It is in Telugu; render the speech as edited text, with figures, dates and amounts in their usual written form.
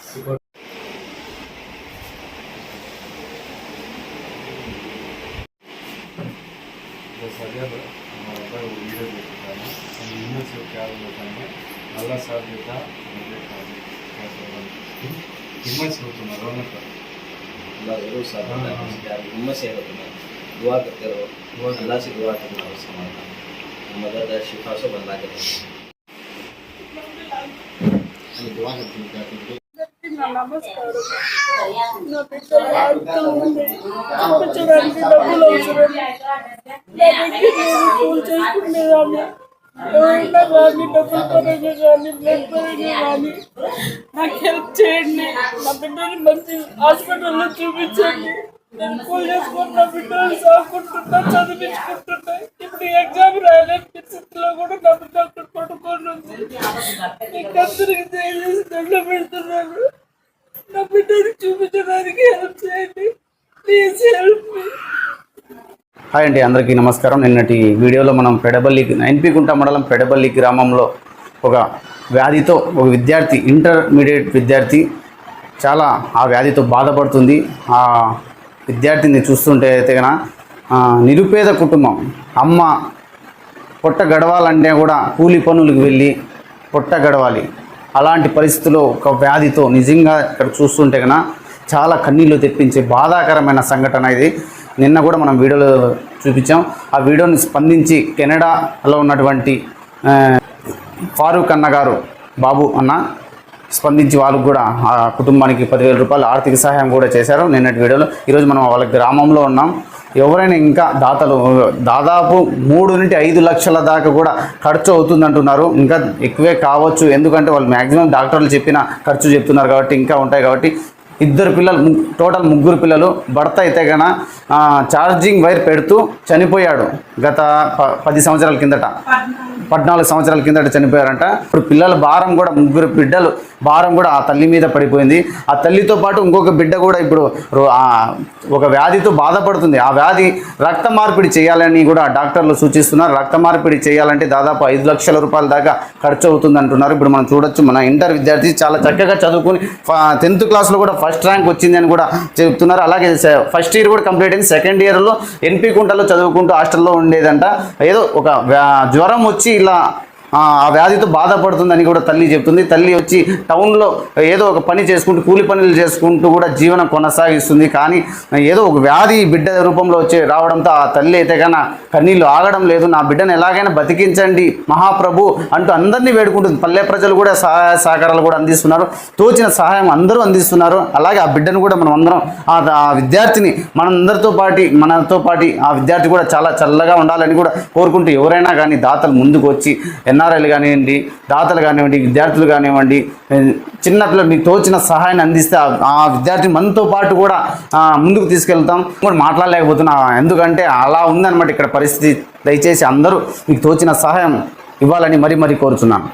अल्लाह साथ देता हिम्मत से होता रोना का अल्लाह जरूर साथ देता है यार हिम्मत से होता है दुआ करते रहो अल्लाह से दुआ करना है समाधान मदद है शिफा से बंदा करे दुआ करते हैं నమస్కారం నా బిడ్డలు ఆడుతూ ఉంది చూపించడానికి డబ్బులు అవసరం నా దగ్గర పూలు చేసుకునేదాన్ని ఎవరైనా కానీ డబ్బులు పరంగా కానీ బ్లడ్ పరంగా కానీ నాకు హెల్ప్ చేయండి నా బిడ్డని మంచి హాస్పిటల్లో చూపించండి నేను పూలు చేసుకొని నా బిడ్డలు సాగుకుంటున్నా చదివించుకుంటున్నా ఇప్పుడు ఎగ్జామ్ రాయలేని పరిస్థితిలో కూడా నా బిడ్డ అక్కడ పడుకొని ఉంది అందరికి దయచేసి దండ పెడుతున్నాను నా బిడ్డని చూపించడానికి హెల్ప్ చేయండి ప్లీజ్ హెల్ప్ మీ. హాయ్ అండి, అందరికీ నమస్కారం. నిన్నటి వీడియోలో మనం పెడబల్లి ఎన్పి కుంట మండలం పెడబల్లి గ్రామంలో ఒక వ్యాధితో ఒక విద్యార్థి ఇంటర్మీడియట్ విద్యార్థి చాలా ఆ వ్యాధితో బాధపడుతుంది. ఆ విద్యార్థిని చూస్తుంటే అయితే కనుక నిరుపేద కుటుంబం, అమ్మ పొట్ట గడవాలంటే కూడా కూలి పనులకు వెళ్ళి పొట్ట గడవాలి. అలాంటి పరిస్థితుల్లో ఒక వ్యాధితో నిజంగా ఇక్కడ చూస్తుంటే కన్నా చాలా కన్నీళ్ళు తెప్పించే బాధాకరమైన సంఘటన ఇది. నిన్న కూడా మనం వీడియోలో చూపించాం. ఆ వీడియోని స్పందించి కెనడాలో ఉన్నటువంటి ఫారూక్ అన్న గారు, బాబు అన్న స్పందించి వాళ్ళకు కూడా ఆ కుటుంబానికి 10,000 రూపాయలు ఆర్థిక సహాయం కూడా చేశారు నిన్నటి వీడియోలో. ఈరోజు మనం వాళ్ళ గ్రామంలో ఉన్నాం. ఎవరైనా ఇంకా దాతలు దాదాపు 3 నుంచి 5 లక్షల దాకా కూడా ఖర్చు అవుతుందంటున్నారు. ఇంకా ఎక్కువే కావచ్చు, ఎందుకంటే వాళ్ళు మ్యాక్సిమం డాక్టర్లు చెప్పిన ఖర్చు చెప్తున్నారు కాబట్టి ఇంకా ఉంటాయి కాబట్టి. 2 పిల్లలు, టోటల్ 3 పిల్లలు. భర్త అయితే కన్నా ఛార్జింగ్ వైర్ పెడుతూ చనిపోయాడు గత 10 సంవత్సరాల కిందట, 14 సంవత్సరాల కిందట చనిపోయారంట. ఇప్పుడు పిల్లల భారం కూడా 3 బిడ్డలు భారం కూడా ఆ తల్లి మీద పడిపోయింది. ఆ తల్లితో పాటు ఇంకొక బిడ్డ కూడా ఇప్పుడు ఒక వ్యాధితో బాధపడుతుంది. ఆ వ్యాధి రక్త మార్పిడి చేయాలని కూడా డాక్టర్లు సూచిస్తున్నారు. రక్త మార్పిడి చేయాలంటే దాదాపు 5 లక్షల రూపాయల దాకా ఖర్చు అవుతుంది అంటున్నారు. ఇప్పుడు మనం చూడొచ్చు, మన ఇంటర్ విద్యార్థి చాలా చక్కగా చదువుకుని 10th క్లాస్లో కూడా ఫస్ట్ ర్యాంక్ వచ్చిందని కూడా చెప్తున్నారు. అలాగే ఫస్ట్ ఇయర్ కూడా కంప్లీట్ అయింది. సెకండ్ ఇయర్లో ఎన్పి కుంటలో చదువుకుంటూ హాస్టల్లో ఉండేదంట. ఏదో ఒక జ్వరం వచ్చి ఇలా ఆ వ్యాధితో బాధపడుతుందని కూడా తల్లి చెప్తుంది. తల్లి వచ్చి టౌన్లో ఏదో ఒక పని చేసుకుంటూ కూలి పనులు చేసుకుంటూ కూడా జీవనం కొనసాగిస్తుంది. కానీ ఏదో ఒక వ్యాధి బిడ్డ రూపంలో వచ్చి రావడంతో ఆ తల్లి అయితే కన్నా కన్నీళ్ళు ఆగడం లేదు. నా బిడ్డను ఎలాగైనా బతికించండి మహాప్రభు అంటూ అందరినీ వేడుకుంటుంది. పల్లె ప్రజలు కూడా సహాయ సహకారాలు కూడా అందిస్తున్నారు. తోచిన సహాయం అందరూ అందిస్తున్నారు. అలాగే ఆ బిడ్డను కూడా మనం అందరం ఆ విద్యార్థిని మనతో పాటు ఆ విద్యార్థి కూడా చాలా చల్లగా ఉండాలని కూడా కోరుకుంటూ ఎవరైనా కానీ దాతలు ముందుకు వచ్చి ఎన్ఆర్ఐలు కానివ్వండి, దాతలు కానివ్వండి, విద్యార్థులు కానివ్వండి, చిన్నపిల్లలు మీకు తోచిన సహాయాన్ని అందిస్తే ఆ విద్యార్థిని మనతో పాటు కూడా ముందుకు తీసుకెళ్తాం. కూడా మాట్లాడలేకపోతున్నా, ఎందుకంటే అలా ఉందన్నమాట ఇక్కడ పరిస్థితి. దయచేసి అందరూ మీకు తోచిన సహాయం ఇవ్వాలని మరీ కోరుతున్నాను.